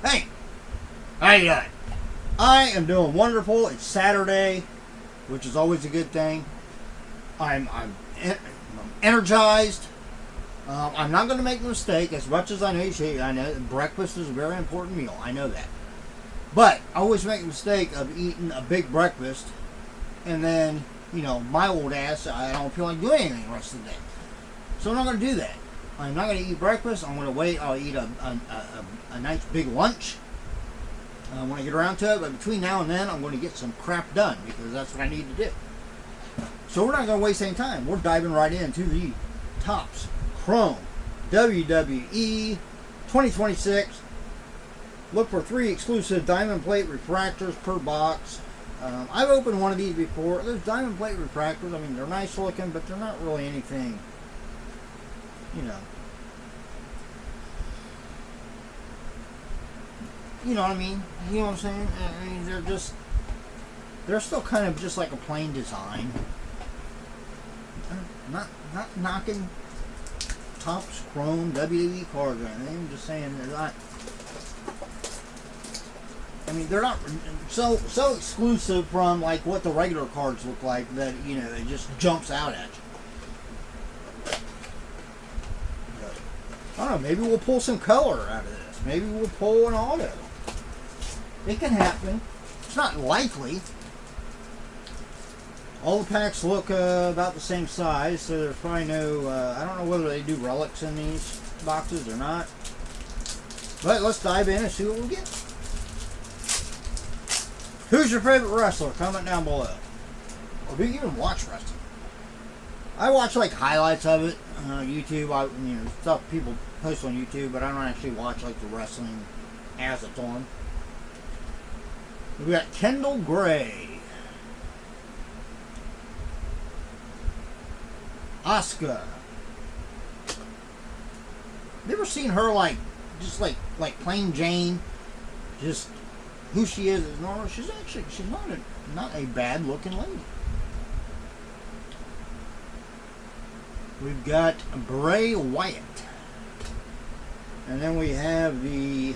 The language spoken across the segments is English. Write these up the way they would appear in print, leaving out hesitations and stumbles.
Hey, how you doing? I am doing wonderful. It's Saturday, which is always a good thing. I'm energized. I'm not going to make a mistake. As much as I know you say, I know breakfast is a very important meal. I know that. But I always make a mistake of eating a big breakfast, and then, you know, my old ass, I don't feel like doing anything the rest of the day. So I'm not going to do that. I'm not going to eat breakfast. I'm going to wait. I'll eat a nice big lunch when I get around to it. But between now and then, I'm going to get some crap done because that's what I need to do. So we're not going to waste any time. We're diving right into the Topps Chrome WWE 2026. Look for 3 exclusive diamond plate refractors per box. I've opened one of these before. Those diamond plate refractors, I mean, they're nice looking, but they're not really anything, you know. You know what I mean? You know what I'm saying? I mean, they're still kind of just like a plain design. Not knocking Topps Chrome WWE cards or anything. I'm just saying they're not. I mean, they're not so exclusive from like what the regular cards look like that, you know, it just jumps out at you. I don't know. Maybe we'll pull some color out of this. Maybe we'll pull an auto. It can happen. It's not likely. All the packs look about the same size, so there's probably no. I don't know whether they do relics in these boxes or not. But let's dive in and see what we get. Who's your favorite wrestler? Comment down below. Or do you even watch wrestling? I watch like highlights of it on YouTube. You know, stuff people post on YouTube, but I don't actually watch like the wrestling as it's on. We got Kendall Gray, Asuka. You ever seen her like just like plain Jane, just who she is normal? She's not a bad looking lady. We've got Bray Wyatt, and then we have the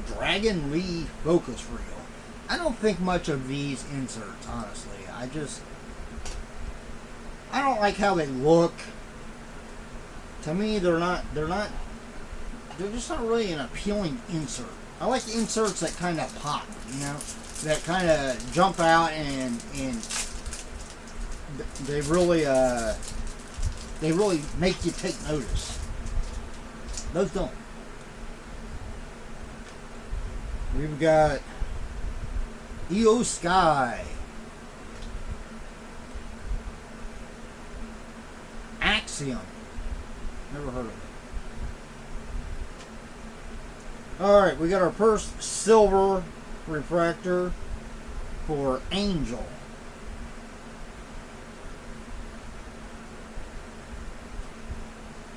Dragon Lee focus reel. I don't think much of these inserts, honestly. I don't like how they look. To me, they're just not really an appealing insert. I like the inserts that kind of pop, you know, that kind of jump out and they really make you take notice. Those don't. We've got Io Sky, Axiom. Never heard of it. Alright, we got our first silver refractor for Angel.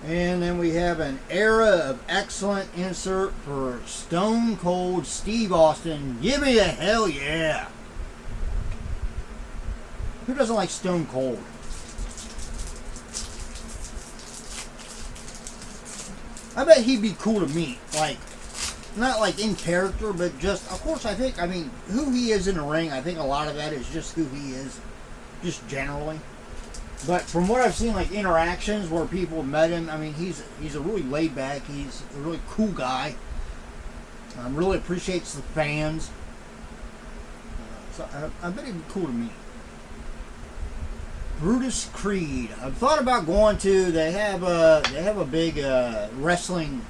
And then we have an Era of Excellent insert for Stone Cold Steve Austin. Give me a hell yeah! Who doesn't like Stone Cold? I bet he'd be cool to meet. Like, not like in character, but just, of course, I mean, who he is in the ring, I think a lot of that is just who he is, just generally. But from what I've seen, like interactions where people have met him, I mean, he's a really laid back, he's a really cool guy. Really appreciates the fans. So I bet he'd be cool to meet. Brutus Creed. I've thought about going to. They have a big wrestling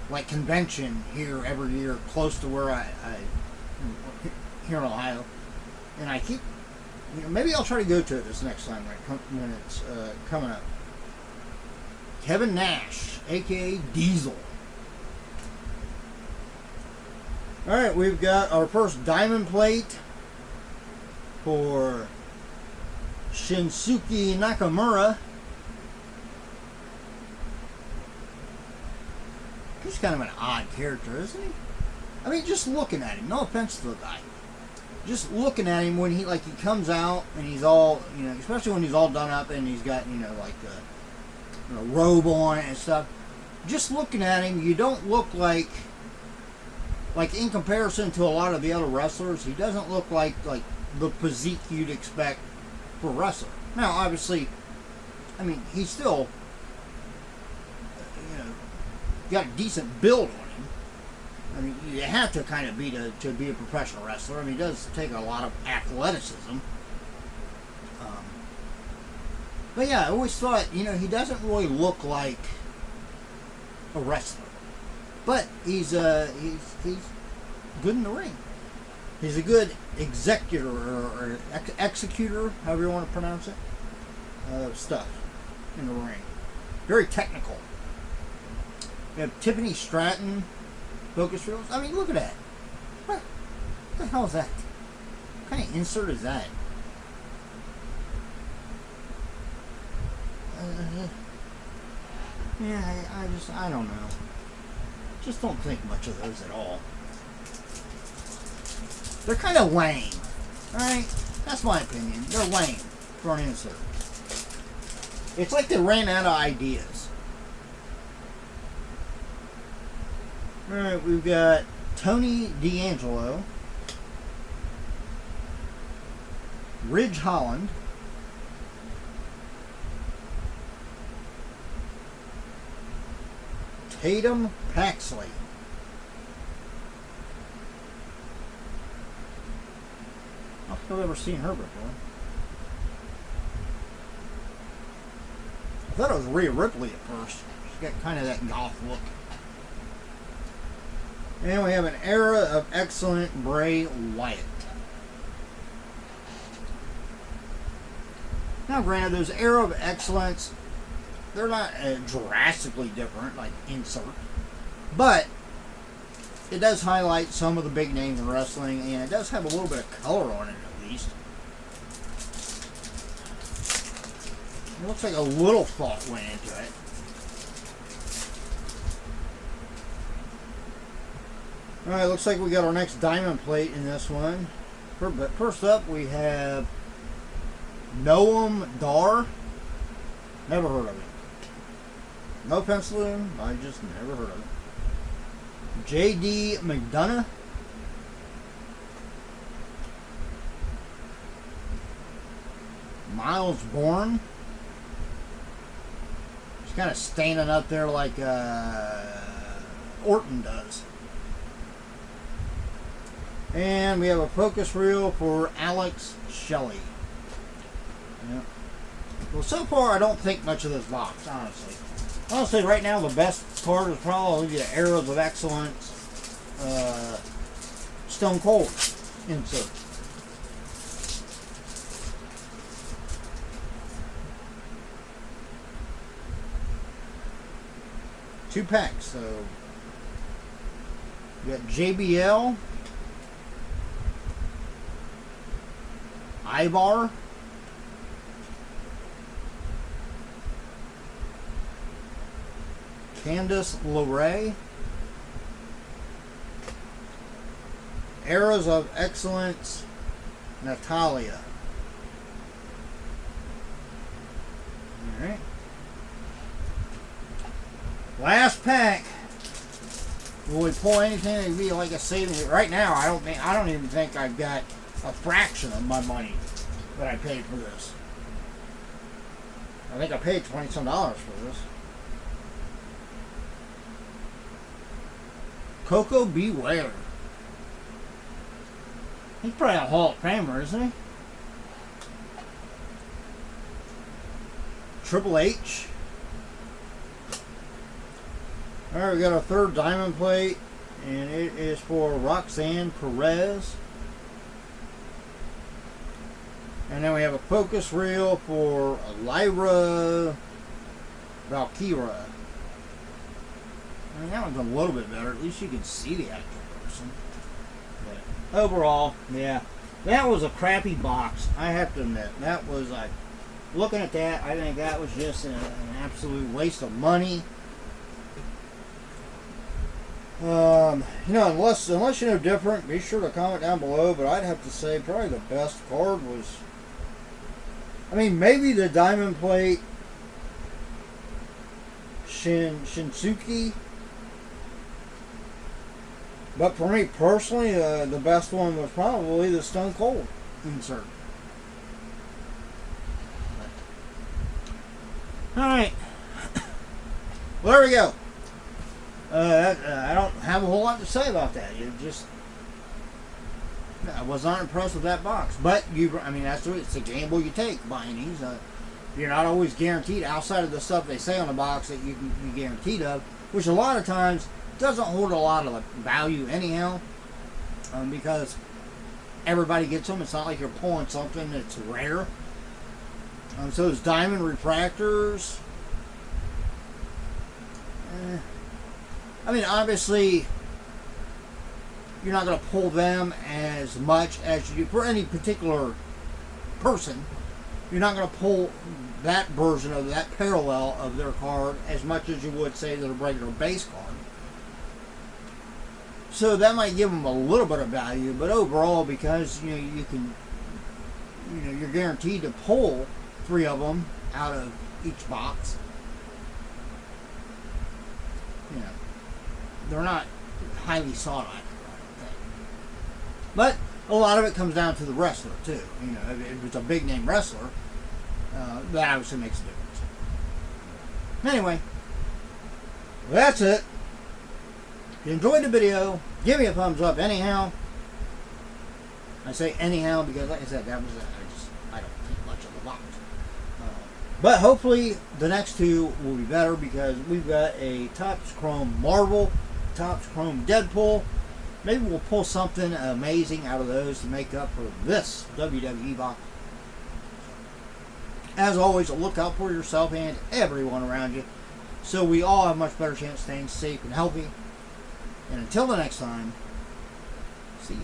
like convention here every year, close to where I here in Ohio, and I keep. You know, maybe I'll try to go to it this next time when it's coming up. Kevin Nash, a.k.a. Diesel. Alright, we've got our first diamond plate for Shinsuke Nakamura. He's kind of an odd character, isn't he? I mean, just looking at him, no offense to the guy. Just looking at him when he comes out and he's all, you know, especially when he's all done up and he's got, you know, like a robe on and stuff. Just looking at him, you don't look like like in comparison to a lot of the other wrestlers, he doesn't look like the physique you'd expect for a wrestler. Now, obviously, I mean, he's still, you know, got a decent build on him. I mean, you have to kind of be to be a professional wrestler. I mean, it does take a lot of athleticism. But yeah, I always thought, you know, he doesn't really look like a wrestler, but he's good in the ring. He's a good executor or executor, however you want to pronounce it, stuff in the ring. Very technical. We have Tiffany Stratton focus reels. I mean, look at that. What the hell is that? What kind of insert is that? Yeah, I don't know. Just don't think much of those at all. They're kind of lame. Alright? That's my opinion. They're lame for an insert. It's like they ran out of ideas. Alright, we've got Tony D'Angelo, Ridge Holland, Tatum Paxley, I don't think I've ever seen her before. I thought it was Rhea Ripley at first. She's got kind of that goth look. And we have an Era of Excellent Bray Wyatt. Now, granted, those Era of Excellence, they're not drastically different, like insert, but it does highlight some of the big names in wrestling, and it does have a little bit of color on it at least. It looks like a little thought went into it. Alright, looks like we got our next diamond plate in this one. But first up, we have Noam Dar. Never heard of him. No pencil in, I just never heard of him. J.D. McDonough. Miles Bourne. He's kind of standing up there like Orton does. And we have a focus reel for Alex Shelley. Yep. Well, so far I don't think much of this box, honestly. Honestly, right now the best card is probably the Arrows of Excellence Stone Cold insert. Two packs, so we got JBL, Ivar, Candice LeRae, Arrows of Excellence, Natalia. Alright. Last pack. Will we pull anything that would be like a savings? Right now, I don't even think I've got a fraction of my money that I paid for this. I think I paid $20-some for this. Coco Beware. He's probably a Hall of Famer, isn't he? Triple H. Alright, we got our third diamond plate, and it is for Roxanne Perez. And then we have a focus reel for Lyra Valkyra. I mean, that one's a little bit better. At least you can see the actual person. But overall, yeah, that was a crappy box. I have to admit, that was like looking at that. I think that was just an absolute waste of money. You know, unless you know different, be sure to comment down below. But I'd have to say probably the best card was, I mean, maybe the diamond plate Shinsuke But for me personally, the best one was probably the Stone Cold insert. Alright. Well, there we go. I don't have a whole lot to say about that. I was not impressed with that box. But I mean, it's a gamble you take buying these. You're not always guaranteed outside of the stuff they say on the box that you can be guaranteed of, which a lot of times doesn't hold a lot of value anyhow, because everybody gets them. It's not like you're pulling something that's rare. So those diamond refractors. I mean, obviously, you're not going to pull them as much as you do for any particular person. You're not going to pull that version of that parallel of their card as much as you would say their regular base card. So that might give them a little bit of value, but overall, because you can, you're guaranteed to pull 3 of them out of each box. They're not highly sought after, I don't think. But a lot of it comes down to the wrestler too. If it's a big name wrestler, that obviously makes a difference. Anyway, that's it. If you enjoyed the video, give me a thumbs up anyhow. I say anyhow because, like I said, that was I don't think much of the box. But hopefully the next 2 will be better because we've got a Topps Chrome Marvel, Topps Chrome Deadpool. Maybe we'll pull something amazing out of those to make up for this WWE box. As always, look out for yourself and everyone around you so we all have a much better chance of staying safe and healthy. And until the next time, see you.